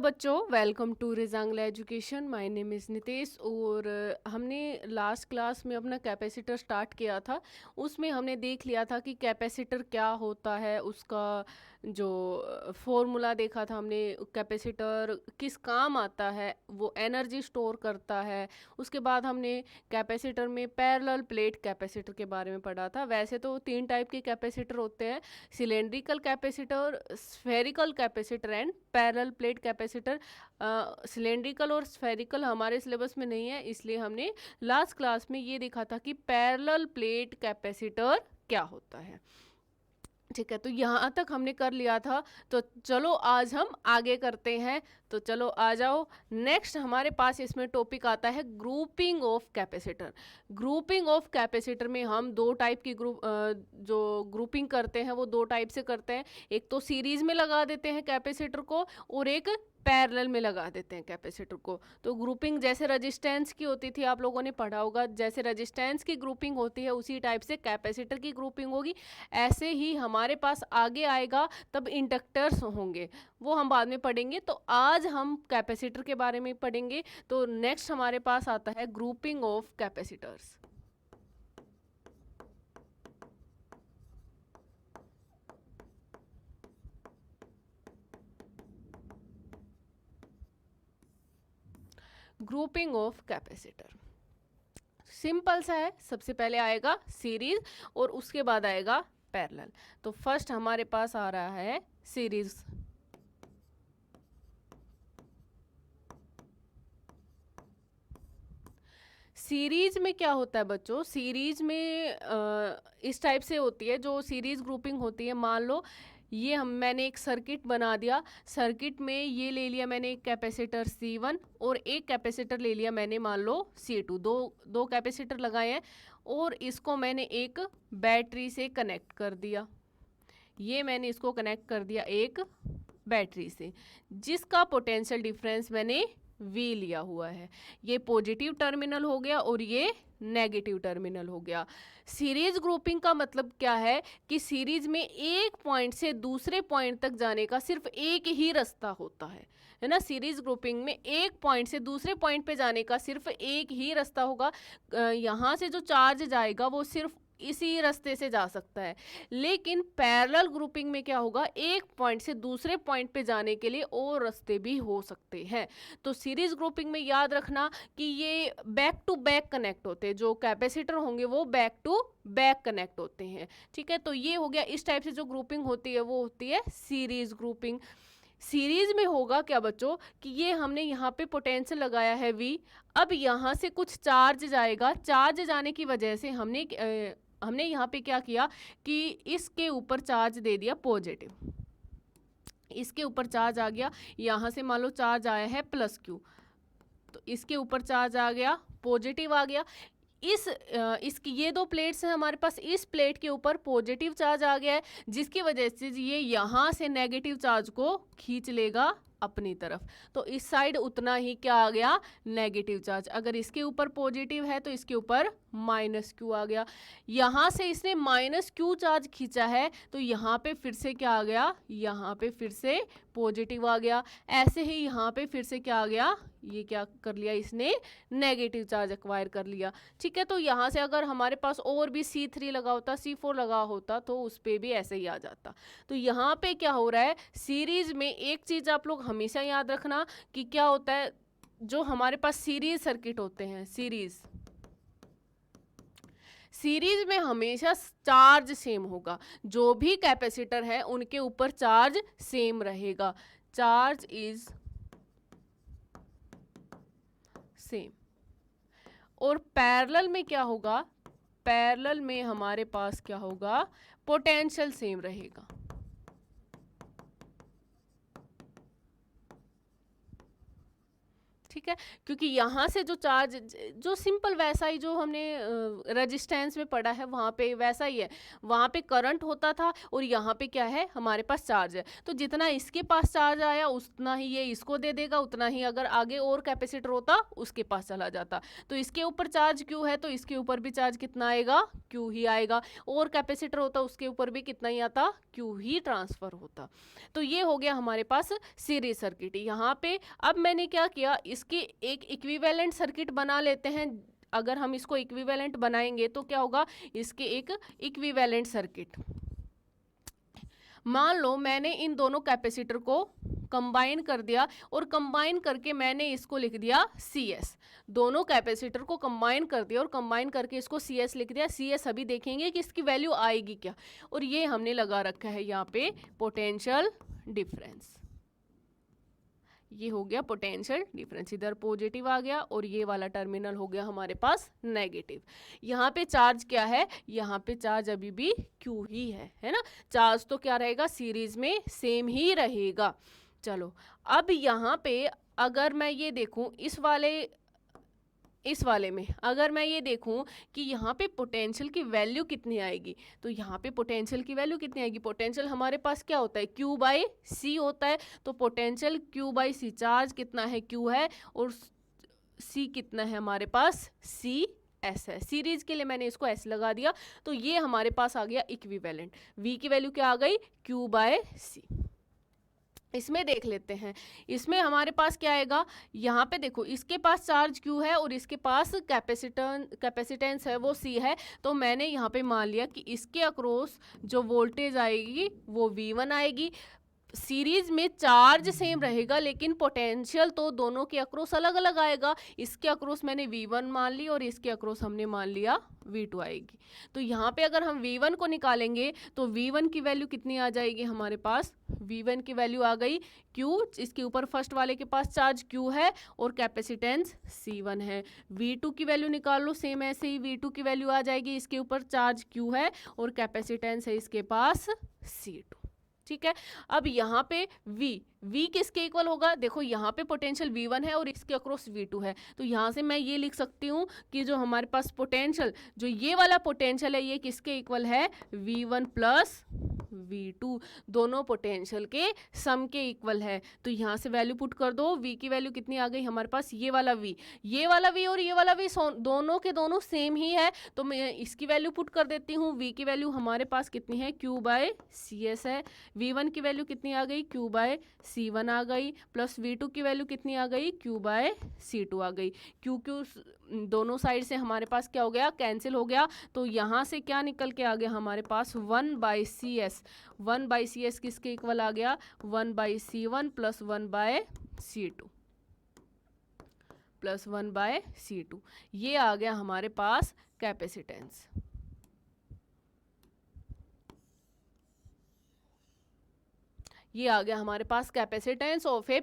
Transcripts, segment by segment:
बच्चों, welcome to Rezangla education. My name is Nitesh. और हमने लास्ट क्लास में अपना कैपेसिटर स्टार्ट किया था। उसमें हमने देख लिया था कि कैपेसिटर क्या होता है, उसका जो फॉर्मूला देखा था हमने। कैपेसिटर किस काम आता है, वो एनर्जी स्टोर करता है। उसके बाद हमने कैपेसिटर में पैरेलल प्लेट कैपेसिटर के बारे में पढ़ा था। वैसे तो 3 टाइप के कैपेसिटर होते हैं: cylindrical capacitor, spherical capacitor and parallel plate capacitor. Cylindrical और स्फेरिकल हमारे सिलेबस में नहीं है, इसलिए हमने लास्ट क्लास में ये देखा था कि पैरेलल प्लेट कैपेसिटर क्या होता है। ठीक है, तो यहाँ तक हमने कर लिया था। तो चलो आज हम आगे करते हैं। तो चलो आ जाओ। नेक्स्ट हमारे पास इसमें टॉपिक आता है grouping of capacitor. Grouping of capacitor में हम 2 टाइप की जो ग्रुपिंग करते हैं वो 2 टाइप से करते हैं। एक तो सीरीज में लगा देते हैं कैपेसिटर को, और एक पैरेलल में लगा देते हैं कैपेसिटर को। तो ग्रुपिंग जैसे रेजिस्टेंस की होती थी, आप लोगों ने पढ़ा होगा, जैसे रेजिस्टेंस की ग्रुपिंग होती है उसी टाइप से कैपेसिटर की ग्रुपिंग होगी। ऐसे ही हमारे पास आगे आएगा तब इंडक्टर्स होंगे, वो हम बाद में पढ़ेंगे। तो आज हम कैपेसिटर के बारे में पढ़ेंगे। तो नेक्स्ट हमारे पास आता है grouping of capacitors. Grouping of capacitor simple सा है। सबसे पहले आएगा सीरीज और उसके बाद आएगा पैरेलल। तो फर्स्ट हमारे पास आ रहा है सीरीज। सीरीज में क्या होता है बच्चों? सीरीज में इस टाइप से होती है जो सीरीज ग्रुपिंग होती है। मान लो ये मैंने एक सर्किट बना दिया। सर्किट में ये ले लिया मैंने एक कैपेसिटर C1 और एक कैपेसिटर ले लिया मैंने मान लो C2। दो कैपेसिटर लगाए हैं और इसको मैंने एक बैटरी से कनेक्ट कर दिया। ये मैंने इसको कनेक्ट कर दिया एक बैटरी से, जिसका पोटेंशियल डिफरेंस मैंने V लिया हुआ है। ये पॉजिटिव टर्मिनल हो गया और ये नेगेटिव टर्मिनल हो गया। सीरीज ग्रुपिंग का मतलब क्या है कि सीरीज में एक पॉइंट से दूसरे पॉइंट तक जाने का सिर्फ एक ही रास्ता होता है ना। सीरीज ग्रुपिंग में एक पॉइंट से दूसरे पॉइंट पे जाने का सिर्फ एक ही रास्ता होगा। यहाँ से जो चार्ज जाएगा वो सिर्फ इसी रास्ते से जा सकता है। लेकिन पैरेलल ग्रुपिंग में क्या होगा, एक पॉइंट से दूसरे पॉइंट पे जाने के लिए और रास्ते भी हो सकते हैं। तो सीरीज ग्रुपिंग में याद रखना कि ये बैक टू बैक कनेक्ट होते हैं। जो कैपेसिटर होंगे वो बैक टू बैक कनेक्ट होते हैं। ठीक है, तो ये हो गया। इस टाइप से जो ग्रुपिंग होती है वो होती है सीरीज ग्रुपिंग। सीरीज में होगा क्या बच्चों कि ये हमने यहाँ पे पोटेंशियल लगाया है V। अब यहाँ से कुछ चार्ज जाएगा। चार्ज जाने की वजह से हमने यहाँ पे क्या किया कि इसके ऊपर चार्ज दे दिया पॉजिटिव। इसके ऊपर चार्ज आ गया, यहाँ से मान लो चार्ज आया है +Q, तो इसके ऊपर चार्ज आ गया पॉजिटिव आ गया। इसकी ये 2 प्लेट्स हैं हमारे पास। इस प्लेट के ऊपर पॉजिटिव चार्ज आ गया है, जिसकी वजह से ये यहाँ से नेगेटिव चार्ज को खींच लेगा अपनी तरफ। तो इस साइड उतना ही क्या आ गया, नेगेटिव चार्ज। अगर इसके ऊपर पॉजिटिव है तो इसके ऊपर -Q आ गया। यहाँ से इसने -Q चार्ज खींचा है तो यहाँ पे फिर से क्या आ गया, यहाँ पे फिर से पॉजिटिव आ गया। ऐसे ही यहाँ पे फिर से क्या आ गया, ये क्या कर लिया इसने, नेगेटिव चार्ज एक्वायर कर लिया। ठीक है, तो यहाँ से अगर हमारे पास और भी C3 लगा होता, C4 लगा होता तो उस पर भी ऐसे ही आ जाता। तो यहाँ पे क्या हो रहा है, सीरीज में एक चीज़ आप लोग हमेशा याद रखना कि क्या होता है, जो हमारे पास सीरीज सर्किट होते हैं, सीरीज में हमेशा चार्ज सेम होगा। जो भी कैपेसिटर है उनके ऊपर चार्ज सेम रहेगा। Charge is same. और पैरेलल में क्या होगा, पैरेलल में हमारे पास क्या होगा, पोटेंशियल सेम रहेगा। ठीक है, क्योंकि यहाँ से जो चार्ज जो सिंपल वैसा ही जो हमने रेजिस्टेंस में पढ़ा है वहाँ पे वैसा ही है, वहाँ पे करंट होता था और यहाँ पे क्या है हमारे पास चार्ज है, तो जितना इसके पास चार्ज आया उतना ही ये इसको दे देगा, उतना ही अगर आगे और कैपेसिटर होता उसके पास चला जाता। तो इसके ऊपर चार्ज क्यू है तो इसके ऊपर भी चार्ज कितना आएगा, क्यू ही आएगा, और कैपेसिटर होता उसके ऊपर भी कितना ही आता, क्यू ही ट्रांसफर होता। तो ये हो गया हमारे पास सीरीज सर्किट। यहाँ पे अब मैंने क्या किया, इसकी एक इक्विवेलेंट सर्किट बना लेते हैं। अगर हम इसको इक्विवेलेंट बनाएंगे तो क्या होगा, इसके एक इक्विवेलेंट सर्किट, मान लो मैंने इन दोनों कैपेसिटर को कंबाइन कर दिया और कंबाइन करके मैंने इसको लिख दिया CS, दोनों कैपेसिटर को कंबाइन कर दिया और कंबाइन करके इसको CS लिख दिया। CS अभी देखेंगे कि इसकी वैल्यू आएगी क्या, और ये हमने लगा रखा है यहाँ पे पोटेंशियल डिफरेंस। ये हो गया पोटेंशियल डिफरेंस, इधर पॉजिटिव आ गया और ये वाला टर्मिनल हो गया हमारे पास नेगेटिव। यहाँ पे चार्ज क्या है, यहाँ पे चार्ज अभी भी Q ही है ना, चार्ज तो क्या रहेगा सीरीज में सेम ही रहेगा। चलो अब यहाँ पे अगर मैं ये देखूं इस वाले में अगर मैं ये देखूं कि यहाँ पे पोटेंशियल की वैल्यू कितनी आएगी, तो यहाँ पे पोटेंशियल की वैल्यू कितनी आएगी, पोटेंशियल हमारे पास क्या होता है Q बाई C होता है, तो potential Q by C, charge कितना है Q है और C कितना है हमारे पास CS है। सीरीज के लिए मैंने इसको S लगा दिया, तो ये हमारे पास आ गया इक्विवेलेंट। V की वैल्यू क्या आ गई, Q बाय C। इसमें देख लेते हैं, इसमें हमारे पास क्या आएगा, यहाँ पे देखो इसके पास चार्ज Q है और इसके पास कैपेसिटेंस है वो C है, तो मैंने यहाँ पे मान लिया कि इसके अक्रॉस जो वोल्टेज आएगी वो V1 आएगी। सीरीज में चार्ज सेम रहेगा लेकिन पोटेंशियल तो दोनों के अक्रॉस अलग अलग आएगा। इसके अक्रॉस मैंने V1 मान ली और इसके अक्रॉस हमने मान लिया V2 आएगी। तो यहाँ पे अगर हम V1 को निकालेंगे तो V1 की वैल्यू कितनी आ जाएगी हमारे पास, V1 की वैल्यू आ गई Q, इसके ऊपर फर्स्ट वाले के पास चार्ज Q है और कैपेसिटेंस C1 है। V2 की वैल्यू निकाल लो, सेम ऐसे ही V2 की वैल्यू आ जाएगी, इसके ऊपर चार्ज Q है और कैपेसिटेंस है इसके पास C2। ठीक है, अब यहाँ पे V किसके इक्वल होगा, देखो यहाँ पे पोटेंशियल V1 है और इसके अक्रॉस V2 है, तो यहाँ से मैं ये लिख सकती हूँ कि जो हमारे पास पोटेंशियल, जो ये वाला पोटेंशियल है ये किसके इक्वल है, V1 प्लस V2, दोनों पोटेंशियल के सम के इक्वल है। तो यहाँ से वैल्यू पुट कर दो, V की वैल्यू कितनी आ गई हमारे पास, ये वाला V और ये वाला V दोनों के दोनों सेम ही है, तो मैं इसकी वैल्यू पुट कर देती हूँ। V की वैल्यू हमारे पास कितनी है, Q बाय CS है। V1 की वैल्यू कितनी आ गई, Q बाय C1 आ गई, प्लस V2 की वैल्यू कितनी आ गई, Q बाय C2 आ गई। Q दोनों साइड से हमारे पास क्या हो गया, कैंसिल हो गया, तो यहाँ से क्या निकल के आ गया हमारे पास 1 बाई CS। 1 बाई CS किसके इक्वल आ गया, 1 by C1 plus 1 by C2 plus 1 by C2, ये आ गया हमारे पास कैपेसिटेंस। ये आ गया हमारे पास capacitance of a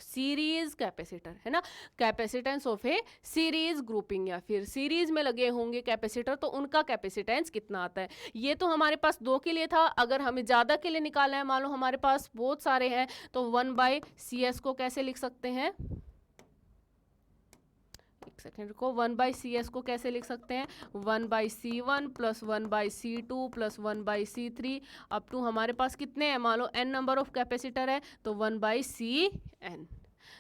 series capacitor, है ना, capacitance of a series grouping, या फिर सीरीज में लगे होंगे कैपेसिटर तो उनका कैपेसिटेंस कितना आता है। ये तो हमारे पास 2 के लिए था, अगर हमें ज़्यादा के लिए निकालना है, मान लो हमारे पास बहुत सारे हैं, तो 1 बाई CS को कैसे लिख सकते हैं, एक सेकेंड को, 1 बाई CS को कैसे लिख सकते हैं, 1 by C1 plus 1 by C2 plus 1 by C3 up to हमारे पास कितने हैं, मान लो n नंबर ऑफ कैपेसिटर है तो 1 बाई CN।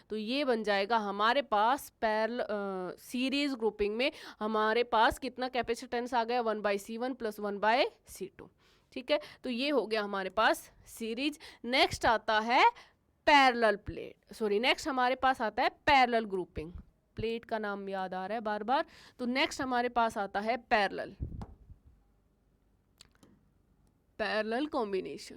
तो ये बन जाएगा हमारे पास पैरेलल सीरीज ग्रुपिंग में हमारे पास कितना कैपेसिटेंस आ गया, 1 by C1 plus 1 by C2। ठीक है, तो ये हो गया हमारे पास सीरीज। नेक्स्ट आता है पैरेलल नेक्स्ट हमारे पास आता है पैरेलल ग्रुपिंग। प्लेट का नाम याद आ रहा है बार बार, तो नेक्स्ट हमारे पास आता है पैरेलल कॉम्बिनेशन।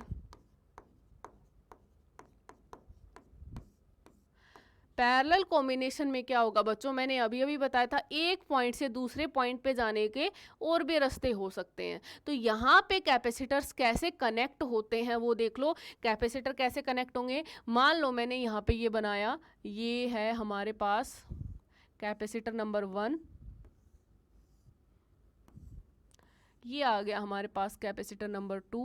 पैरेलल कॉम्बिनेशन में क्या होगा बच्चों, मैंने अभी अभी बताया था, एक पॉइंट से दूसरे पॉइंट पे जाने के और भी रास्ते हो सकते हैं। तो यहाँ पे कैपेसिटर्स कैसे कनेक्ट होते हैं वो देख लो। कैपेसिटर कैसे कनेक्ट होंगे, मान लो मैंने यहाँ पे ये बनाया, ये है हमारे पास कैपेसिटर नंबर 1, ये आ गया हमारे पास कैपेसिटर नंबर 2,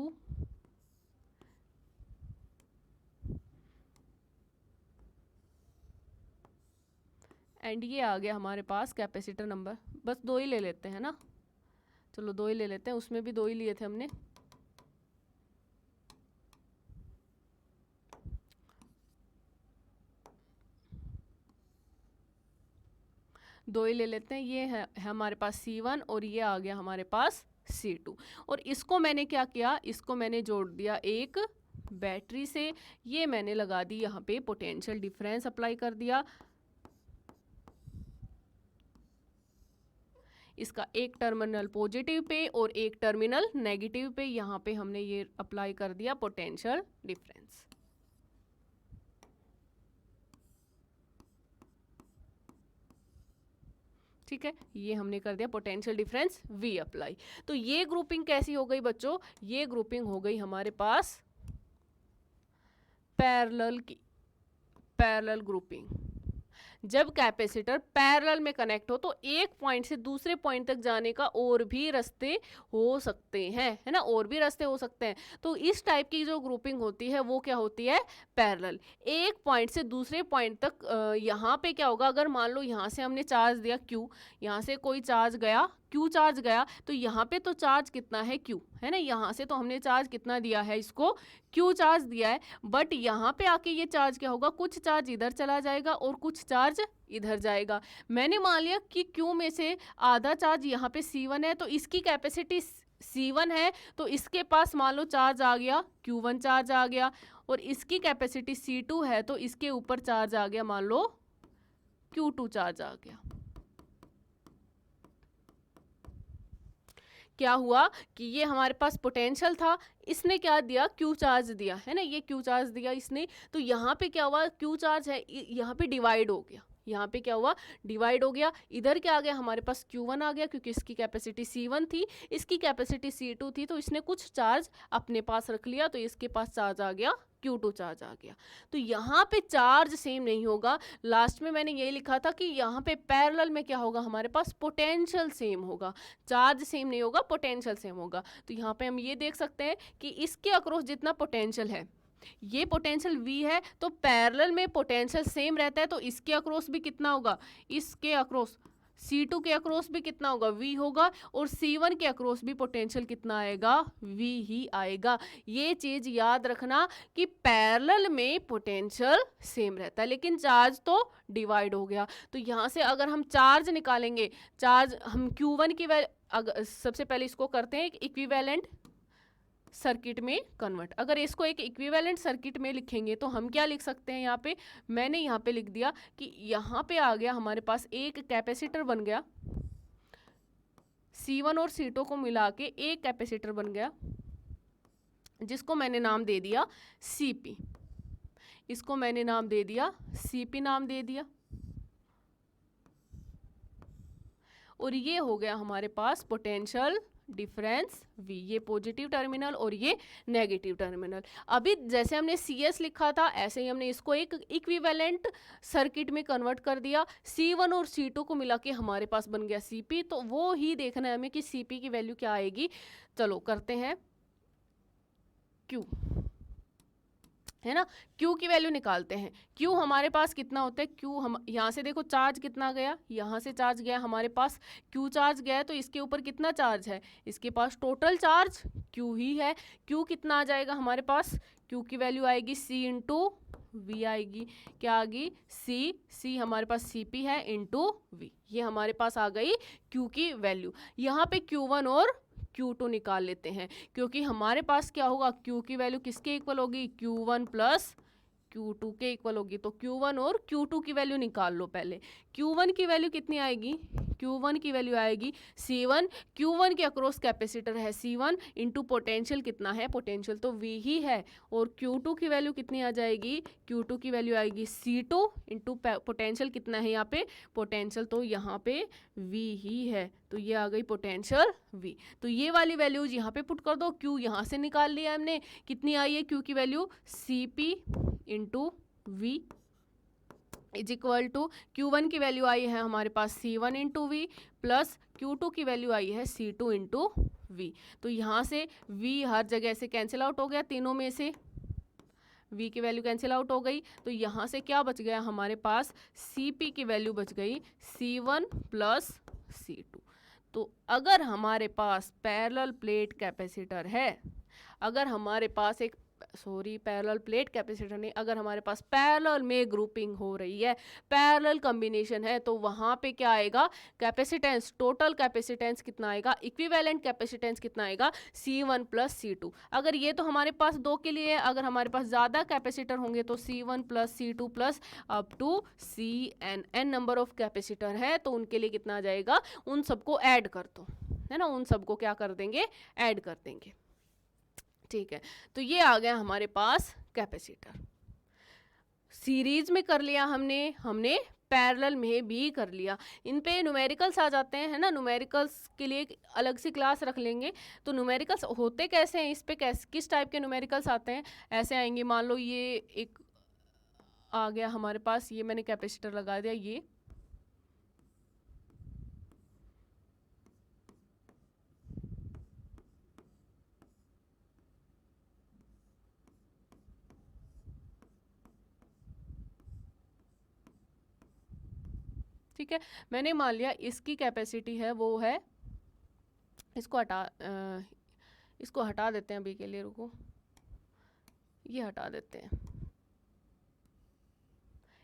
एंड ये आ गया हमारे पास कैपेसिटर नंबर। बस 2 ही ले लेते हैं ना, चलो 2 ही ले लेते हैं, उसमें भी 2 ही लिए थे हमने। दो ही ले लेते हैं। ये है हमारे पास C1 और ये आ गया हमारे पास C2। और इसको मैंने क्या किया, इसको मैंने जोड़ दिया एक बैटरी से। ये मैंने लगा दी यहाँ पे पोटेंशियल डिफरेंस अप्लाई कर दिया। इसका एक टर्मिनल पॉजिटिव पे और एक टर्मिनल नेगेटिव पे, यहाँ पे हमने ये अप्लाई कर दिया पोटेंशियल डिफरेंस। ठीक है, ये हमने कर दिया पोटेंशियल डिफरेंस V अप्लाई। तो ये ग्रुपिंग कैसी हो गई बच्चों, ये ग्रुपिंग हो गई हमारे पास पैरेलल की, पैरेलल ग्रुपिंग। जब कैपेसिटर पैरेलल में कनेक्ट हो तो एक पॉइंट से दूसरे पॉइंट तक जाने का और भी रास्ते हो सकते हैं, है ना, और भी रास्ते हो सकते हैं। तो इस टाइप की जो ग्रुपिंग होती है वो क्या होती है, पैरेलल। एक पॉइंट से दूसरे पॉइंट तक यहाँ पे क्या होगा, अगर मान लो यहाँ से हमने चार्ज दिया Q, यहाँ से कोई चार्ज गया Q, चार्ज गया तो यहाँ पे तो चार्ज कितना है Q, है ना, यहाँ से तो हमने चार्ज कितना दिया है, इसको Q चार्ज दिया है। बट यहाँ पे आके ये चार्ज क्या होगा, कुछ चार्ज इधर चला जाएगा और कुछ चार्ज इधर जाएगा। मैंने मान लिया कि Q में से आधा चार्ज यहाँ पे C1 है, तो इसकी कैपेसिटी C1 है, तो इसके पास मान लो चार्ज आ गया Q1 चार्ज आ गया, और इसकी कैपेसिटी C2 है तो इसके ऊपर चार्ज आ गया मान लो Q2 चार्ज आ गया। क्या हुआ कि ये हमारे पास पोटेंशियल था, इसने क्या दिया, Q चार्ज दिया, है ना, ये Q चार्ज दिया इसने। तो यहाँ पे क्या हुआ, Q चार्ज है, यहाँ पे डिवाइड हो गया, यहाँ पे क्या हुआ, डिवाइड हो गया। इधर क्या आ गया हमारे पास Q1 आ गया, क्योंकि इसकी कैपेसिटी C1 थी, इसकी कैपेसिटी C2 थी, तो इसने कुछ चार्ज अपने पास रख लिया, तो इसके पास चार्ज आ गया Q2 चार्ज आ गया। तो यहाँ पे चार्ज सेम नहीं होगा। लास्ट में मैंने यही लिखा था कि यहाँ पे पैरेलल में क्या होगा, हमारे पास पोटेंशियल सेम होगा, चार्ज सेम नहीं होगा, पोटेंशियल सेम होगा। तो यहाँ पे हम ये देख सकते हैं कि इसके अक्रॉस जितना पोटेंशियल है, ये पोटेंशियल V है, तो पैरेलल में पोटेंशियल सेम रहता है, तो इसके अक्रॉस भी कितना होगा, इसके अक्रॉस C2 के अक्रॉस भी कितना होगा, V होगा, और C1 के अक्रॉस भी पोटेंशियल कितना आएगा, V ही आएगा। ये चीज याद रखना कि पैरेलल में पोटेंशियल सेम रहता है, लेकिन चार्ज तो डिवाइड हो गया। तो यहाँ से अगर हम चार्ज निकालेंगे, चार्ज हम Q1 की सबसे पहले इसको करते हैं इक्विवेलेंट सर्किट में कन्वर्ट। अगर इसको एक इक्विवेलेंट सर्किट में लिखेंगे तो हम क्या लिख सकते हैं, यहाँ पे मैंने यहाँ पे लिख दिया कि यहाँ पे आ गया हमारे पास एक कैपेसिटर बन गया, C1 और C2 को मिला के एक कैपेसिटर बन गया, जिसको मैंने नाम दे दिया CP। इसको मैंने नाम दे दिया CP, नाम दे दिया। और ये हो गया हमारे पास पोटेंशियल डिफरेंस V, ये पॉजिटिव टर्मिनल और ये नेगेटिव टर्मिनल। अभी जैसे हमने CS लिखा था, ऐसे ही हमने इसको एक इक्विवेलेंट सर्किट में कन्वर्ट कर दिया। C1 और C2 को मिला के हमारे पास बन गया CP। तो वो ही देखना है हमें कि CP की वैल्यू क्या आएगी। चलो करते हैं Q, है ना, Q की वैल्यू निकालते हैं। Q हमारे पास कितना होता है, Q हम यहाँ से देखो चार्ज कितना गया, यहाँ से चार्ज गया हमारे पास, Q चार्ज गया है, तो इसके ऊपर कितना चार्ज है, इसके पास टोटल चार्ज Q ही है। Q कितना आ जाएगा हमारे पास, Q की वैल्यू आएगी C इंटू V आएगी। क्या आ गई, C हमारे पास CP है इंटू V। ये हमारे पास आ गई Q की वैल्यू। यहाँ पे Q1 और Q2 निकाल लेते हैं, क्योंकि हमारे पास क्या होगा, Q की वैल्यू किसके इक्वल होगी, Q1 प्लस Q2 के इक्वल होगी। तो Q1 और Q2 की वैल्यू निकाल लो पहले। Q1 की वैल्यू कितनी आएगी, Q1 की वैल्यू आएगी C1, Q1 के अक्रॉस कैपेसिटर है C1 इंटू पोटेंशियल कितना है, पोटेंशियल तो V ही है। और Q2 की वैल्यू कितनी आ जाएगी, Q2 की वैल्यू आएगी C2 इंटू पोटेंशियल कितना है यहाँ पे, पोटेंशियल तो यहाँ पे V ही है, तो ये आ गई पोटेंशियल V। तो ये वाली वैल्यूज यहाँ पे पुट कर दो। Q यहाँ से निकाल लिया हमने, कितनी आई है Q की वैल्यू, CP into V is equal to Q1 की वैल्यू आई है हमारे पास C1 into V plus Q2 की वैल्यू आई है C2 इंटू V। तो यहाँ से V हर जगह से कैंसिल आउट हो गया, तीनों में से V की वैल्यू कैंसिल आउट हो गई, तो यहाँ से क्या बच गया हमारे पास, Cp की वैल्यू बच गई C1 प्लस C2। तो अगर हमारे पास पैरेलल प्लेट कैपेसिटर है, अगर हमारे पास एक पैरेलल प्लेट कैपेसिटर नहीं, अगर हमारे पास पैरेलल में ग्रुपिंग हो रही है, पैरेलल कॉम्बिनेशन है, तो वहां पे क्या आएगा, कैपेसिटेंस, टोटल कैपेसिटेंस कितना आएगा, इक्विवेलेंट कैपेसिटेंस कितना आएगा, C1 प्लस C2। अगर ये तो हमारे पास दो के लिए है, अगर हमारे पास ज़्यादा कैपेसिटर होंगे तो C1 plus C2 plus up to Cn number of capacitor है, तो उनके लिए कितना आ जाएगा, उन सबको ऐड कर दो, है ना, उन सबको क्या कर देंगे, ऐड कर देंगे। ठीक है, तो ये आ गया हमारे पास कैपेसिटर। सीरीज में कर लिया हमने पैरेलल में भी कर लिया। इन पे न्यूमेरिकल्स आ जाते हैं, है ना, न्यूमेरिकल्स के लिए अलग से क्लास रख लेंगे। तो न्यूमेरिकल्स होते कैसे हैं, इस पे किस टाइप के न्यूमेरिकल्स आते हैं, ऐसे आएंगे। मान लो ये एक आ गया हमारे पास, ये मैंने कैपेसिटर लगा दिया, ये ठीक है, मैंने मान लिया इसकी कैपेसिटी है वो है, इसको हटा देते हैं अभी के लिए, रुको, ये हटा देते हैं।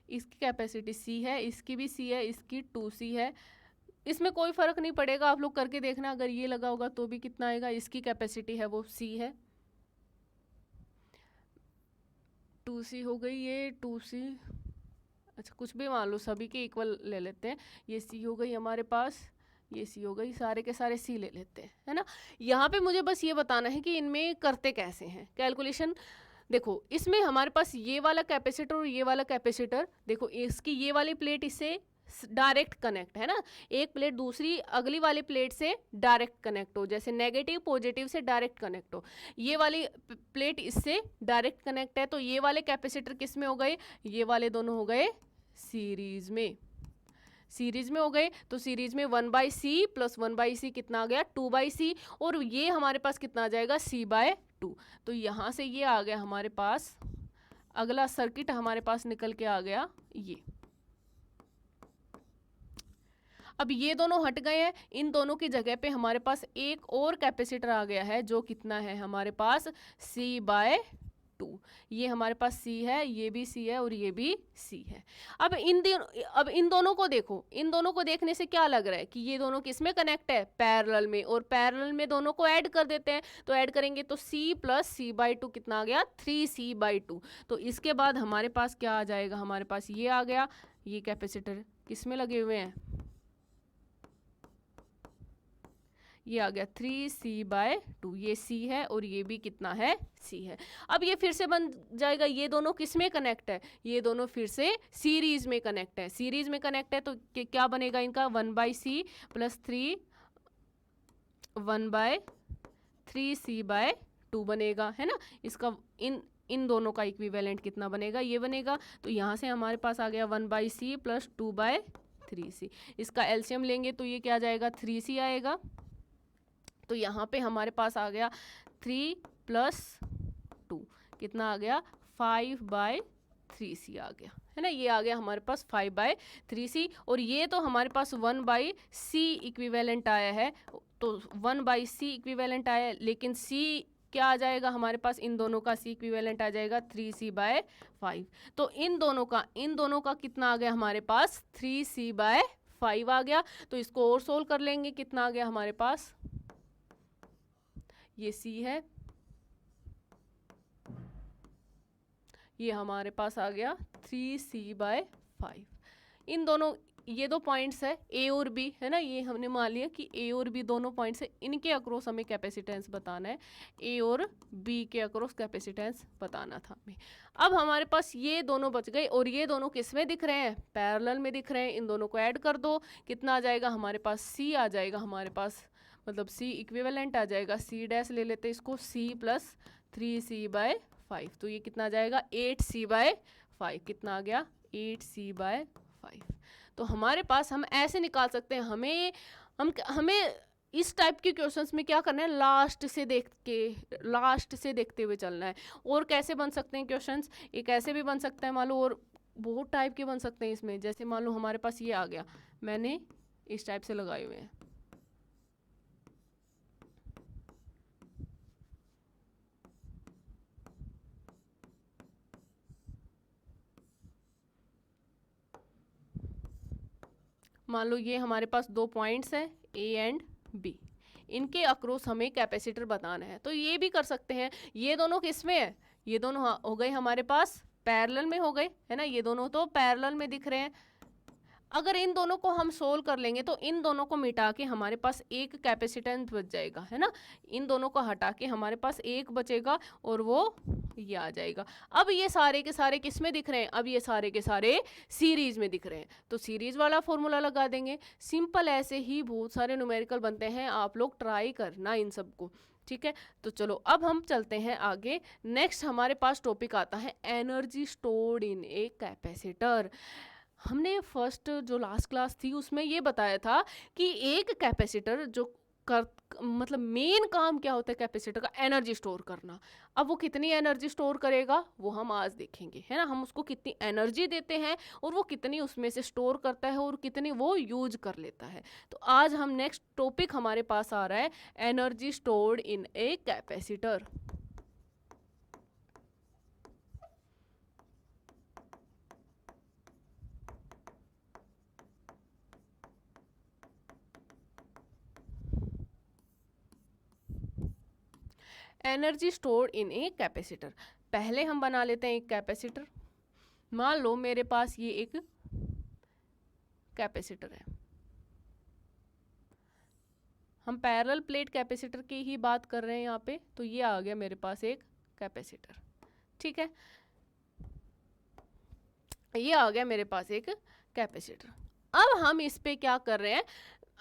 इसकी कैपेसिटी C है, इसकी भी C है, इसकी 2C है, इसमें कोई फ़र्क नहीं पड़ेगा, आप लोग करके देखना, अगर ये लगा होगा तो भी कितना आएगा, इसकी कैपेसिटी है वो C है, 2C हो गई, ये 2C, अच्छा कुछ भी मान लो, सभी के इक्वल ले लेते हैं, ये C हो गई हमारे पास, ये C हो गई, सारे के सारे C ले लेते हैं, है ना। यहाँ पे मुझे बस ये बताना है कि इनमें करते कैसे हैं कैलकुलेशन। देखो इसमें हमारे पास ये वाला कैपेसिटर और ये वाला कैपेसिटर, देखो इसकी ये वाली प्लेट इससे डायरेक्ट कनेक्ट है ना, एक प्लेट दूसरी अगली वाली प्लेट से डायरेक्ट कनेक्ट हो, जैसे नेगेटिव पॉजिटिव से डायरेक्ट कनेक्ट हो, ये वाली प्लेट इससे डायरेक्ट कनेक्ट है, तो ये वाले कैपेसिटर किस में हो गए, ये वाले दोनों हो गए सीरीज में हो गए। तो सीरीज में 1/c प्लस 1/c कितना आ गया, 2/c, और ये हमारे पास कितना आ जाएगा, C/2। तो यहाँ से ये आ गया हमारे पास, अगला सर्किट हमारे पास निकल के आ गया ये। अब ये दोनों हट गए हैं, इन दोनों की जगह पे हमारे पास एक और कैपेसिटर आ गया है, जो कितना है हमारे पास, C/2। ये हमारे पास C है, ये भी C है और ये भी C है। अब इन दोनों को देखो, इन दोनों को देखने से क्या लग रहा है कि ये दोनों किस में कनेक्ट है, पैरेलल में, और पैरेलल में दोनों को ऐड कर देते हैं, तो ऐड करेंगे तो C प्लस C/2 कितना आ गया, 3C/2। तो इसके बाद हमारे पास क्या आ जाएगा, हमारे पास ये आ गया, ये कैपेसिटर किस में लगे हुए हैं, ये आ गया 3C/2, ये C है और ये भी कितना है, C है। अब ये फिर से बन जाएगा, ये दोनों किस में कनेक्ट है, ये दोनों फिर से सीरीज में कनेक्ट है, सीरीज में कनेक्ट है, तो क्या बनेगा इनका, 1/c प्लस 1/3C/2 बनेगा, है ना। इसका इन दोनों का इक्विवेलेंट कितना बनेगा, ये बनेगा। तो यहाँ से हमारे पास आ गया 1/c प्लस 2/3c, इसका एलसीएम लेंगे तो ये क्या आ जाएगा, 3c आएगा। तो यहाँ पे हमारे पास आ गया 3 + 2 कितना आ गया, 5/3c आ गया, है ना। ये आ गया हमारे पास 5/3c, और ये तो हमारे पास 1/c इक्विवेलेंट आया है, तो 1/c इक्विवेलेंट आया है, लेकिन c क्या आ जाएगा हमारे पास, इन दोनों का C इक्विवेलेंट आ जाएगा 3C/5। तो इन दोनों का कितना आ गया हमारे पास, 3C/5 आ गया। तो इसको और सोल्व कर लेंगे, कितना आ गया हमारे पास, ये C है, ये हमारे पास आ गया 3C/5। इन दोनों, ये दो पॉइंट्स है A और B, है ना, ये हमने मान लिया कि A और B दोनों पॉइंट्स है, इनके अक्रॉस हमें कैपेसिटेंस बताना है, A और B के अक्रॉस कैपेसिटेंस बताना था हमें। अब हमारे पास ये दोनों बच गए, और ये दोनों किस में दिख रहे हैं, पैरेलल में दिख रहे हैं, इन दोनों को ऐड कर दो, कितना आ जाएगा हमारे पास, C आ जाएगा हमारे पास, मतलब C इक्विवेलेंट आ जाएगा, C' ले लेते इसको, C + 3C/5, तो ये कितना आ जाएगा, 8C/5, कितना आ गया, 8C/5। तो हमारे पास, हम ऐसे निकाल सकते हैं, हमें इस टाइप के क्वेश्चंस में क्या करना है, लास्ट से देखते हुए चलना है। और कैसे बन सकते हैं क्वेश्चंस, एक ऐसे भी बन सकता है मान लो, और बहुत टाइप के बन सकते हैं इसमें। जैसे मान लो हमारे पास ये आ गया, मैंने इस टाइप से लगाए हुए हैं, मान लो ये हमारे पास 2 पॉइंट्स हैं ए एंड बी, इनके अक्रॉस हमें कैपेसिटर बताना है। तो ये भी कर सकते हैं। ये दोनों किस में है, ये दोनों हो गए हमारे पास पैरेलल में हो गए, है ना, ये दोनों तो पैरेलल में दिख रहे हैं। अगर इन दोनों को हम सोल्व कर लेंगे तो इन दोनों को मिटा के हमारे पास एक कैपेसिटेंस बच जाएगा, है ना। इन दोनों को हटा के हमारे पास एक बचेगा और वो ये आ जाएगा। अब ये सारे के सारे किस में दिख रहे हैं, अब ये सारे के सारे सीरीज में दिख रहे हैं, तो सीरीज वाला फॉर्मूला लगा देंगे। सिंपल ऐसे ही बहुत सारे न्यूमेरिकल बनते हैं, आप लोग ट्राई करना इन सबको, ठीक है। तो चलो अब हम चलते हैं आगे। नेक्स्ट हमारे पास टॉपिक आता है energy stored in a capacitor. हमने फर्स्ट जो लास्ट क्लास थी उसमें ये बताया था कि एक कैपेसिटर जो कर मतलब मेन काम क्या होता है कैपेसिटर का, एनर्जी स्टोर करना। अब वो कितनी एनर्जी स्टोर करेगा वो हम आज देखेंगे, है ना। हम उसको कितनी एनर्जी देते हैं और वो कितनी उसमें से स्टोर करता है और कितनी वो यूज कर लेता है। तो आज हम नेक्स्ट टॉपिक हमारे पास आ रहा है energy stored in a capacitor. Energy stored in a capacitor, पहले हम बना लेते हैं एक कैपेसिटर। मान लो मेरे पास ये एक कैपेसिटर है, हम पैरेलल प्लेट कैपेसिटर की ही बात कर रहे हैं यहाँ पे। तो ये आ गया मेरे पास एक कैपेसिटर, ठीक है, ये आ गया मेरे पास एक कैपेसिटर। अब हम इस पे क्या कर रहे हैं,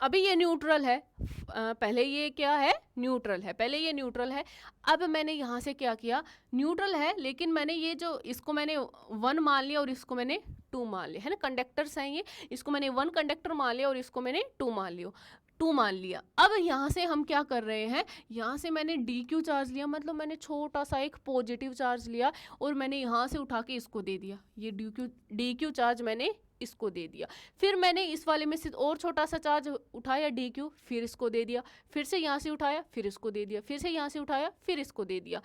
अभी ये न्यूट्रल है, पहले ये क्या है, न्यूट्रल है, पहले ये न्यूट्रल है। अब मैंने यहाँ से क्या किया, न्यूट्रल है लेकिन मैंने ये जो इसको मैंने 1 मान लिया और इसको मैंने 2 मान लिया, है ना, कंडक्टर्स हैं ये, इसको मैंने 1 कंडक्टर मान लिया और इसको मैंने 2 मान लिया। अब यहाँ से हम क्या कर रहे हैं, यहाँ से मैंने डी क्यू चार्ज लिया, मतलब मैंने छोटा सा एक पॉजिटिव चार्ज लिया और मैंने यहाँ से उठा के इसको दे दिया, ये डी क्यू चार्ज मैंने इसको दे दिया। फिर मैंने इस वाले में से और छोटा सा चार्ज उठाया डी क्यू, फिर इसको दे दिया, फिर से यहाँ से उठाया फिर इसको दे दिया, फिर से यहाँ से उठाया फिर इसको दे दिया।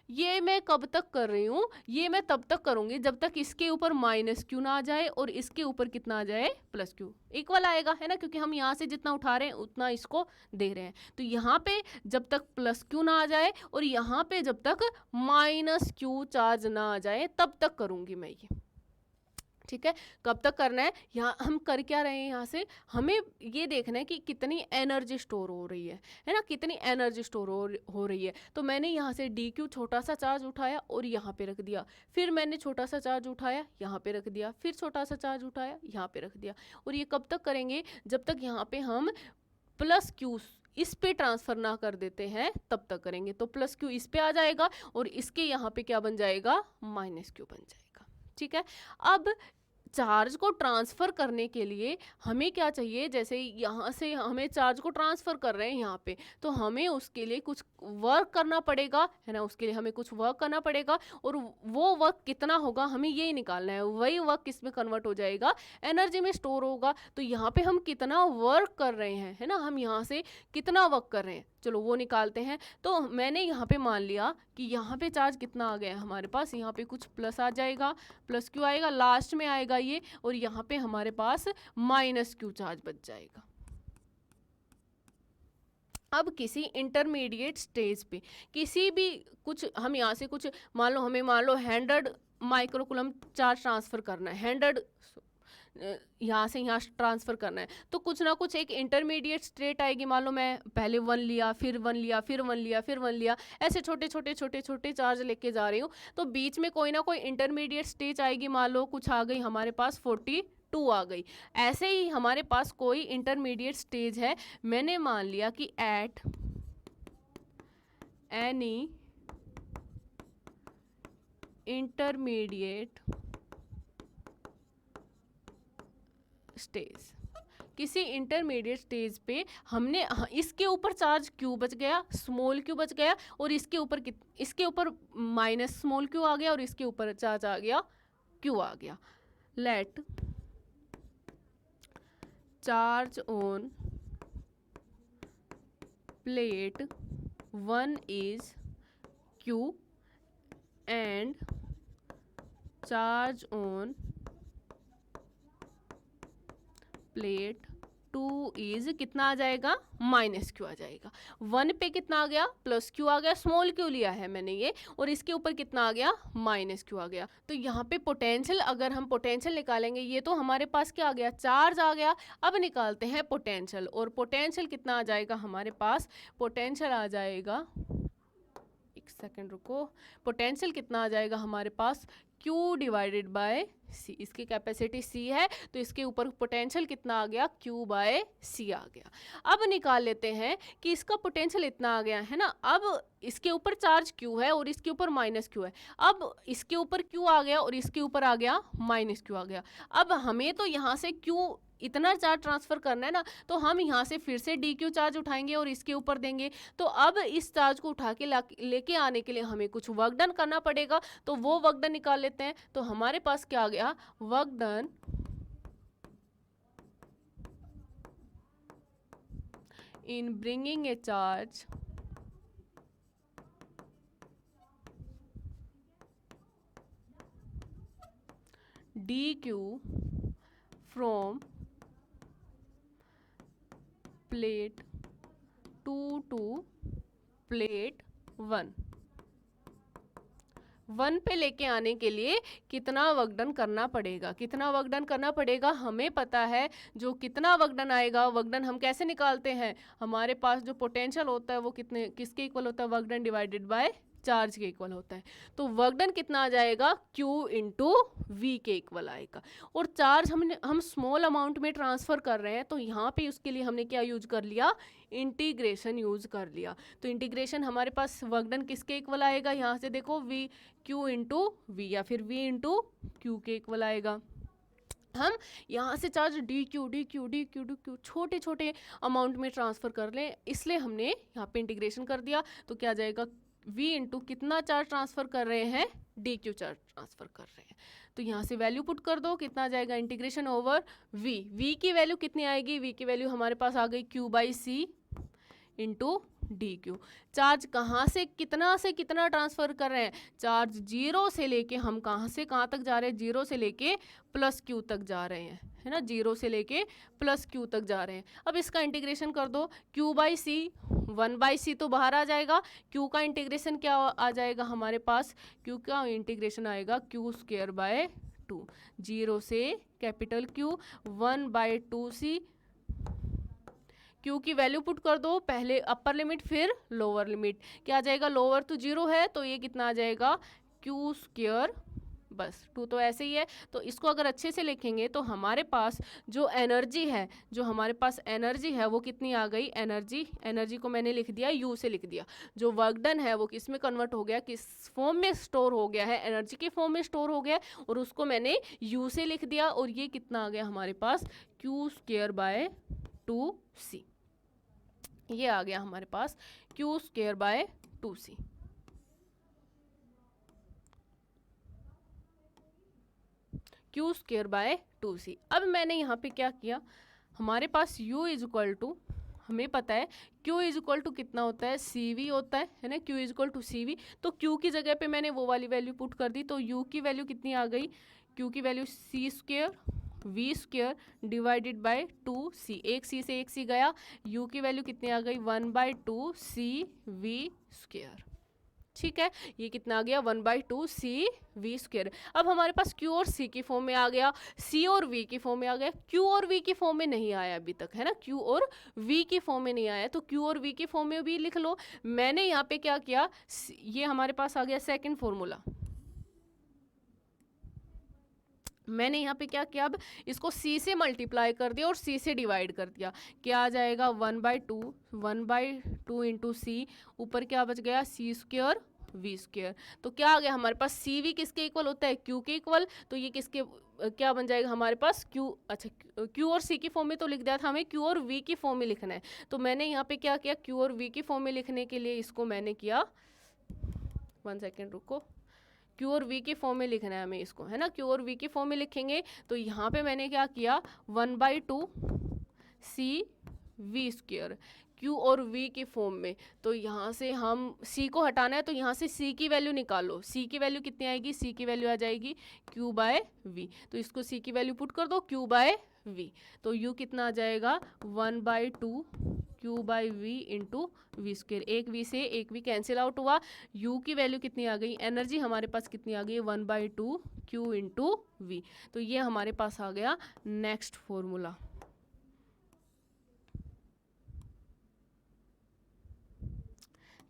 ये मैं कब तक कर रही हूँ, ये मैं तब तक करूँगी जब तक इसके ऊपर माइनस क्यू ना आ जाए और इसके ऊपर कितना आ जाए, प्लस क्यू, इक्वल आएगा, है ना, क्योंकि हम यहाँ से जितना उठा रहे हैं उतना इसको दे रहे हैं। तो यहाँ पे जब तक प्लस क्यू ना आ जाए और यहाँ पे जब तक माइनस क्यू चार्ज ना आ जाए तब तक करूँगी मैं ये, ठीक है। कब तक करना है, यहाँ हम कर क्या रहे हैं, यहाँ से हमें ये देखना है कि कितनी एनर्जी स्टोर हो रही है ना, कितनी एनर्जी स्टोर हो रही है। तो मैंने यहाँ से डी क्यू छोटा सा चार्ज उठाया और यहाँ पे रख दिया, फिर मैंने छोटा सा चार्ज उठाया यहाँ पे रख दिया, फिर छोटा सा चार्ज उठाया यहाँ पे रख दिया। और ये कब तक करेंगे, जब तक यहाँ पे हम प्लस क्यू इस पे ट्रांसफर ना कर देते हैं तब तक करेंगे। तो प्लस क्यू इस पे आ जाएगा और इसके यहाँ पे क्या बन जाएगा, माइनस क्यू बन जाएगा, ठीक है। अब चार्ज को ट्रांसफ़र करने के लिए हमें क्या चाहिए, जैसे यहाँ से हमें चार्ज को ट्रांसफ़र कर रहे हैं यहाँ पे, तो हमें उसके लिए कुछ वर्क करना पड़ेगा, है ना, उसके लिए हमें कुछ वर्क करना पड़ेगा और वो वर्क कितना होगा हमें यही निकालना है। वही वर्क किस में कन्वर्ट हो जाएगा, एनर्जी में स्टोर होगा। तो यहाँ पे हम कितना वर्क कर रहे हैं, है ना, हम यहाँ से कितना वर्क कर रहे हैं, चलो वो निकालते हैं। तो मैंने यहाँ पे मान लिया कि यहाँ पे चार्ज कितना आ गया हमारे पास, यहाँ पे कुछ प्लस आ जाएगा, प्लस क्यू आएगा, लास्ट में आएगा ये, और यहाँ पे हमारे पास माइनस क्यू चार्ज बच जाएगा। अब किसी इंटरमीडिएट स्टेज पे किसी भी कुछ हम यहाँ से कुछ मान लो, हमें मान लो 100 माइक्रोकूलम चार्ज ट्रांसफ़र करना है, 100 यहाँ से यहाँ ट्रांसफ़र करना है, तो कुछ ना कुछ एक इंटरमीडिएट स्टेट आएगी। मान लो मैं पहले 1 लिया, फिर 1 लिया, फिर 1 लिया, फिर 1 लिया, ऐसे छोटे छोटे छोटे छोटे चार्ज लेके जा रही हूँ। तो बीच में कोई ना कोई इंटरमीडिएट स्टेज आएगी, मान लो कुछ आ गई हमारे पास 42 आ गई। ऐसे ही हमारे पास कोई इंटरमीडिएट स्टेज है, मैंने मान लिया कि एट एनी इंटरमीडिएट स्टेज, किसी इंटरमीडिएट स्टेज पे हमने इसके ऊपर चार्ज क्यू बच गया, स्मॉल क्यू बच गया, और इसके ऊपर माइनस स्मॉल क्यू आ गया, और इसके ऊपर चार्ज आ गया क्यू आ गया. Let charge on plate 1 is Q and charge on plate 2 is कितना आ जाएगा, माइनस क्यू आ जाएगा. 1 पे कितना आ गया, प्लस क्यू आ गया, स्मॉल क्यू लिया है मैंने ये, और इसके ऊपर कितना आ गया, माइनस क्यू आ गया. तो यहाँ पे पोटेंशियल, अगर हम पोटेंशियल निकालेंगे, ये तो हमारे पास क्या आ गया, चार्ज आ गया. अब निकालते हैं पोटेंशियल, और पोटेंशियल कितना आ जाएगा हमारे पास, पोटेंशियल आ जाएगा, एक सेकेंड रुको, पोटेंशियल कितना आ जाएगा हमारे पास, Q डिवाइडेड बाय C. इसकी कैपेसिटी C है, तो इसके ऊपर पोटेंशियल कितना आ गया, Q बाय C आ गया. अब निकाल लेते हैं कि इसका पोटेंशियल इतना आ गया है ना. अब इसके ऊपर चार्ज Q है और इसके ऊपर माइनस Q है. अब इसके ऊपर Q आ गया और इसके ऊपर आ गया माइनस Q आ गया. अब हमें तो यहाँ से Q इतना चार्ज ट्रांसफ़र करना है ना, तो हम यहाँ से फिर से DQ चार्ज उठाएंगे और इसके ऊपर देंगे. तो अब इस चार्ज को उठा के लेके आने के लिए हमें कुछ वर्क डन करना पड़ेगा, तो वो वर्क डन निकाल लेते हैं. तो हमारे पास क्या आ गया, work done in bringing a charge DQ from plate 2 to plate 1. 1 पे लेके आने के लिए कितना वर्क डन करना पड़ेगा, कितना वर्क डन करना पड़ेगा हमें पता है. जो कितना वर्क डन आएगा, वर्क डन हम कैसे निकालते हैं, हमारे पास जो पोटेंशियल होता है वो किसके इक्वल होता है, work done divided by charge के इक्वल होता है. तो वर्क डन कितना आ जाएगा, Q इंटू वी के इक्वल आएगा. और चार्ज हम स्मॉल अमाउंट में ट्रांसफ़र कर रहे हैं, तो यहाँ पे उसके लिए हमने क्या यूज कर लिया, इंटीग्रेशन यूज कर लिया. तो इंटीग्रेशन हमारे पास वर्क डन किसके इक्वल आएगा, यहाँ से देखो V Q इंटू वी या फिर V इंटू क्यू के इक्वल आएगा. हम यहाँ से चार्ज DQ छोटे छोटे अमाउंट में ट्रांसफ़र कर लें, इसलिए हमने यहाँ पे इंटीग्रेशन कर दिया. तो क्या आ जाएगा, V इंटू कितना चार्ज ट्रांसफ़र कर रहे हैं, DQ चार्ज ट्रांसफ़र कर रहे हैं. तो यहाँ से वैल्यू पुट कर दो, कितना आ जाएगा, इंटीग्रेशन ओवर V की वैल्यू कितनी आएगी, V की वैल्यू हमारे पास आ गई Q by C into DQ. Charge कहाँ से कितना ट्रांसफ़र कर रहे हैं, चार्ज 0 से लेके हम कहाँ से कहाँ तक जा रहे हैं, 0 से लेके प्लस Q तक जा रहे हैं, है ना, 0 से लेके प्लस Q तक जा रहे हैं. अब इसका इंटीग्रेशन कर दो, Q by C, 1 by C तो बाहर आ जाएगा. Q का इंटीग्रेशन क्या आ जाएगा हमारे पास, Q का इंटीग्रेशन आएगा Q स्क्वायर बाय 2, 0 से capital Q 1 by 2C. Q की वैल्यू पुट कर दो, पहले अपर लिमिट फिर लोअर लिमिट, क्या आ जाएगा, लोअर तो 0 है तो ये कितना आ जाएगा, Q स्क्वायर, बस 2 तो ऐसे ही है. तो इसको अगर अच्छे से लिखेंगे तो हमारे पास जो एनर्जी है वो कितनी आ गई, एनर्जी को मैंने लिख दिया, U से लिख दिया. जो वर्क डन है वो किस में कन्वर्ट हो गया, किस फॉर्म में स्टोर हो गया है, एनर्जी के फॉर्म में स्टोर हो गया, और उसको मैंने U से लिख दिया. और ये कितना आ गया हमारे पास, Q स्क्वायर बाय 2C. ये आ गया हमारे पास Q square by 2C. Q square by 2C. अब मैंने यहाँ पे क्या किया, हमारे पास U इज इक्वल टू, हमें पता है Q इज इक्वल टू कितना होता है, CV होता है ना, Q is equal to CV. तो Q की जगह पे मैंने वो वाली वैल्यू पुट कर दी. तो U की वैल्यू कितनी आ गई, Q की value C square V square divided bye 2C. एक C से एक C गया, U की वैल्यू कितनी आ गई, 1 बाई 2C V स्क्वायर. ठीक है, ये कितना आ गया, 1 बाई 2C V स्क्वायर. अब हमारे पास Q और C की फॉर्म में आ गया, C और V की फॉर्म में आ गया. Q और V की फॉर्म में नहीं आया अभी तक, है ना, Q और V की फॉर्म में नहीं आया, तो Q और V की फॉर्म में भी लिख लो. मैंने यहाँ पे क्या किया, ये हमारे पास आ गया सेकेंड फॉर्मूला. मैंने यहाँ पे क्या किया, अब इसको C से मल्टीप्लाई कर दिया और C से डिवाइड कर दिया. क्या आ जाएगा, 1 बाई 2 इंटू C, ऊपर क्या बच गया, C स्क्वायर वी स्क्वायर। तो क्या आ गया हमारे पास, सी वी किसके इक्वल होता है, क्यू के इक्वल। तो ये किसके क्या बन जाएगा हमारे पास, क्यू, अच्छा क्यू और सी की फॉर्म में तो लिख दिया था, हमें क्यू और वी की फॉर्म में लिखना है। तो मैंने यहाँ पे क्या किया, क्यू और वी की फॉर्म में लिखने के लिए इसको मैंने किया, 1 सेकेंड रुको, क्यू और वी की फॉर्म में लिखना है हमें इसको, है ना। क्यू और वी की फॉर्म में लिखेंगे तो यहाँ पे मैंने क्या किया, 1/2 सी वी स्क्वायर, क्यू और वी की फॉर्म में। तो यहाँ से हम सी को हटाना है, तो यहाँ से सी की वैल्यू निकालो। सी की वैल्यू कितनी आएगी, सी की वैल्यू आ जाएगी क्यू बाय वी। तो इसको सी की वैल्यू पुट कर दो, क्यू बाय वी। तो यू कितना आ जाएगा, 1/2 Q by V into V square. एक वी से एक वी कैंसिल आउट हुआ, यू की वैल्यू कितनी आ गई, एनर्जी हमारे पास कितनी आ गई, 1/2 क्यू इंटू वी। तो ये हमारे पास आ गया नेक्स्ट फॉर्मूला।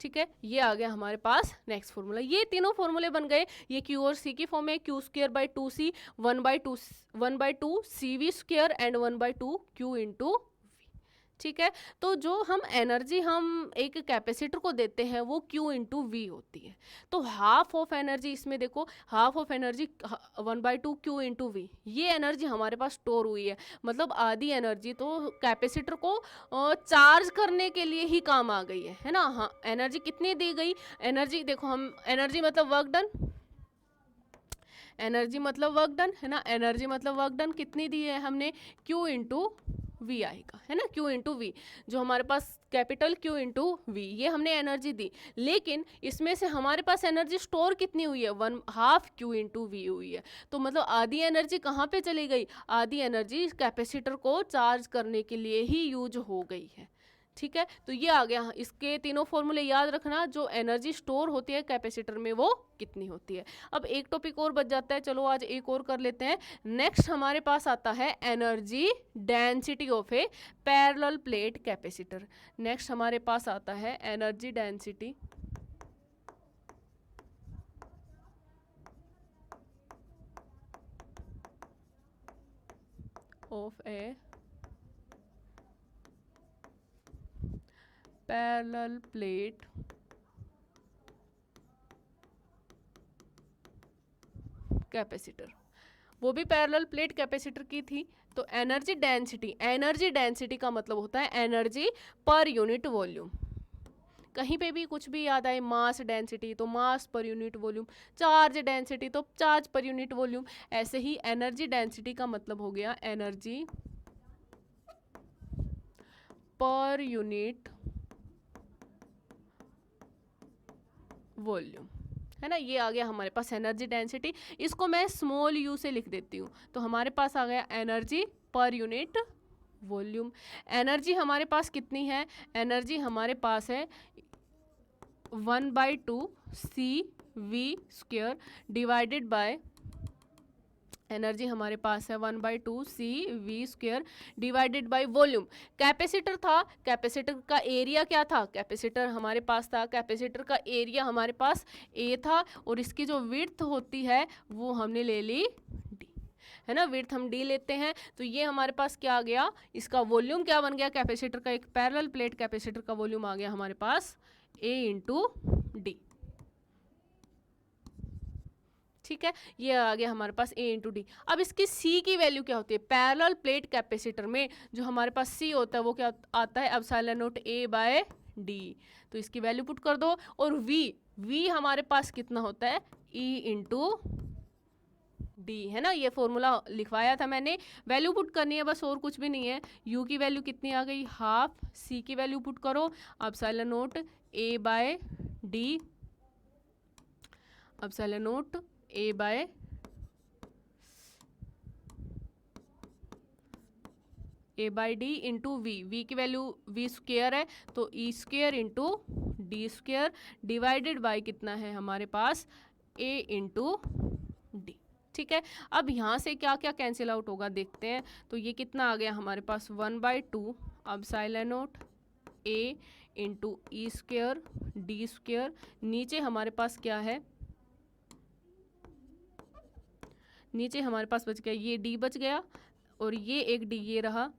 ठीक है, ये आ गया हमारे पास नेक्स्ट फॉर्मूला। ये तीनों फॉर्मूले बन गए, ये क्यू और सी की फॉर्म है, Q square by 2c, 1/2 C V square and 1/2 Q into V. ठीक है, तो जो हम एनर्जी हम एक कैपेसिटर को देते हैं वो क्यू इंटू वी होती है। तो हाफ ऑफ एनर्जी, इसमें देखो half of energy 1/2 Q into V, ये एनर्जी हमारे पास स्टोर हुई है। मतलब आधी एनर्जी तो कैपेसिटर को चार्ज करने के लिए ही काम आ गई है ना। हाँ, एनर्जी कितनी दी गई, एनर्जी देखो, हम एनर्जी मतलब वर्क डन, एनर्जी मतलब वर्क डन, है ना। एनर्जी मतलब वर्क डन कितनी दी है हमने, क्यू इंटू वी आएगा, है ना, क्यू इंटू वी, जो हमारे पास कैपिटल क्यू इंटू वी, ये हमने एनर्जी दी। लेकिन इसमें से हमारे पास एनर्जी स्टोर कितनी हुई है, 1/2 क्यू इंटू वी हुई है। तो मतलब आधी एनर्जी कहाँ पे चली गई, आधी एनर्जी कैपेसिटर को चार्ज करने के लिए ही यूज हो गई है। ठीक है, तो ये आ गया, इसके तीनों फॉर्मूले याद रखना, जो एनर्जी स्टोर होती है कैपेसिटर में वो कितनी होती है। अब एक टॉपिक और बच जाता है, चलो आज एक और कर लेते हैं। नेक्स्ट हमारे पास आता है energy density of A parallel plate capacitor. Next हमारे पास आता है energy density of A parallel plate capacitor, वो भी पैरेलल प्लेट कैपेसिटर की थी। तो एनर्जी डेंसिटी, एनर्जी डेंसिटी का मतलब होता है एनर्जी पर यूनिट वॉल्यूम। कहीं पे भी कुछ भी याद आए, मास डेंसिटी तो mass per unit volume, charge density तो चार्ज पर यूनिट वॉल्यूम। ऐसे ही एनर्जी डेंसिटी का मतलब हो गया एनर्जी पर यूनिट वॉल्यूम, है ना। ये आ गया हमारे पास एनर्जी डेंसिटी, इसको मैं स्मॉल यू से लिख देती हूँ। तो हमारे पास आ गया energy per unit volume. Energy हमारे पास कितनी है, एनर्जी हमारे पास है 1/2 C V square divided by, energy हमारे पास है 1/2 C V square divided by volume. Capacitor था, कैपेसिटर का एरिया क्या था, कैपेसिटर हमारे पास था, कैपेसिटर का एरिया हमारे पास ए था, और इसकी जो विड्थ होती है वो हमने ले ली डी, है ना, विड्थ हम डी लेते हैं। तो ये हमारे पास क्या आ गया, इसका वॉल्यूम क्या बन गया, कैपेसिटर का, एक पैरेलल प्लेट कैपेसिटर का वॉल्यूम आ गया हमारे पास ए इंटू डी। ठीक है, ये आ गया हमारे पास ए इंटू डी। अब इसकी सी की वैल्यू क्या होती है, पैरेलल प्लेट कैपेसिटर में जो हमारे पास सी होता है वो क्या आता है, epsilon naught A by D. तो इसकी वैल्यू पुट कर दो। और वी, वी हमारे पास कितना होता है, ई इंटू डी, है ना। ये फॉर्मूला लिखवाया था मैंने, वैल्यू पुट करनी है बस, और कुछ भी नहीं है। यू की वैल्यू कितनी आ गई, हाफ, सी की वैल्यू पुट करो, epsilon naught A by D, epsilon naught A by A by D into V, V की वैल्यू वी स्क्वेयर है तो E square into D square divided by कितना है हमारे पास, ए इंटू डी। ठीक है, अब यहाँ से क्या क्या कैंसिल आउट होगा देखते हैं। तो ये कितना आ गया हमारे पास, 1/2 एप्सिलॉन नॉट ए इंटू ई स्क्वेयर डी स्क्वेयर, नीचे हमारे पास क्या है, नीचे हमारे पास बच गया ये डी बच गया, और ये एक डी ये रहा,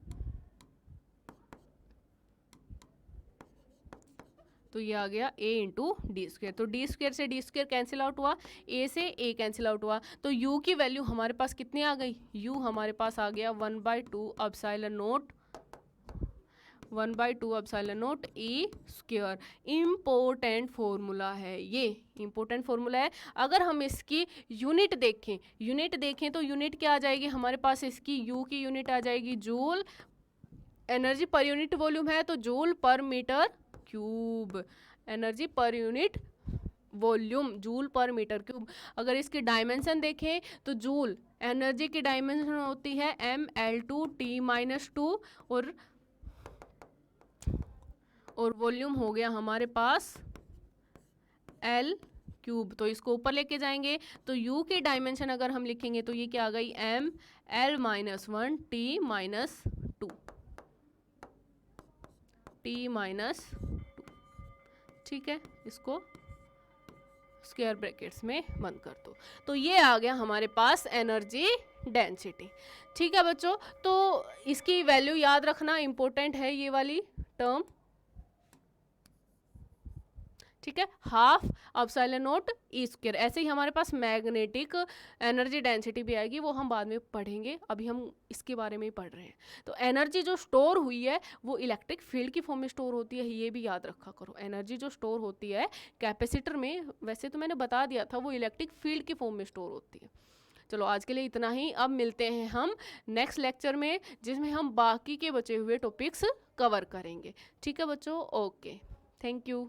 तो ये आ गया a इंटू डी स्क्वेयर। तो डी स्क्वेयर से डी स्क्वेयर कैंसिल आउट हुआ, a से a कैंसिल आउट हुआ, तो u की वैल्यू हमारे पास कितनी आ गई, u हमारे पास आ गया 1/2 epsilon note 1/2 epsilon note e square. Important formula है, ये इम्पोर्टेंट फॉर्मूला है। अगर हम इसकी यूनिट देखें तो यूनिट क्या आ जाएगी हमारे पास, इसकी u की यूनिट आ जाएगी joule, energy per unit volume है तो joule per metre cube, energy per unit volume joule per metre cube. अगर इसकी डायमेंशन देखें तो जूल एनर्जी की डायमेंशन होती है mL2T-2 और वॉल्यूम हो गया हमारे पास L क्यूब। तो इसको ऊपर लेके जाएंगे तो U की डायमेंशन अगर हम लिखेंगे तो ये क्या आ गई mL-1 T-2 T-2, ठीक है, इसको स्क्वायर ब्रैकेट्स में बंद कर दो। तो ये आ गया हमारे पास एनर्जी डेंसिटी। ठीक है बच्चों, तो इसकी वैल्यू याद रखना इम्पोर्टेंट है, ये वाली टर्म, ठीक है, half epsilon note E square. ऐसे ही हमारे पास मैग्नेटिक एनर्जी डेंसिटी भी आएगी, वो हम बाद में पढ़ेंगे, अभी हम इसके बारे में ही पढ़ रहे हैं। तो एनर्जी जो स्टोर हुई है वो इलेक्ट्रिक फील्ड की फॉर्म में स्टोर होती है, ये भी याद रखा करो। एनर्जी जो स्टोर होती है कैपेसिटर में, वैसे तो मैंने बता दिया था, वो इलेक्ट्रिक फील्ड की फॉर्म में स्टोर होती है। चलो आज के लिए इतना ही, अब मिलते हैं हम नेक्स्ट लेक्चर में जिसमें हम बाकी के बचे हुए टॉपिक्स कवर करेंगे। ठीक है बच्चों, ओके, थैंक यू।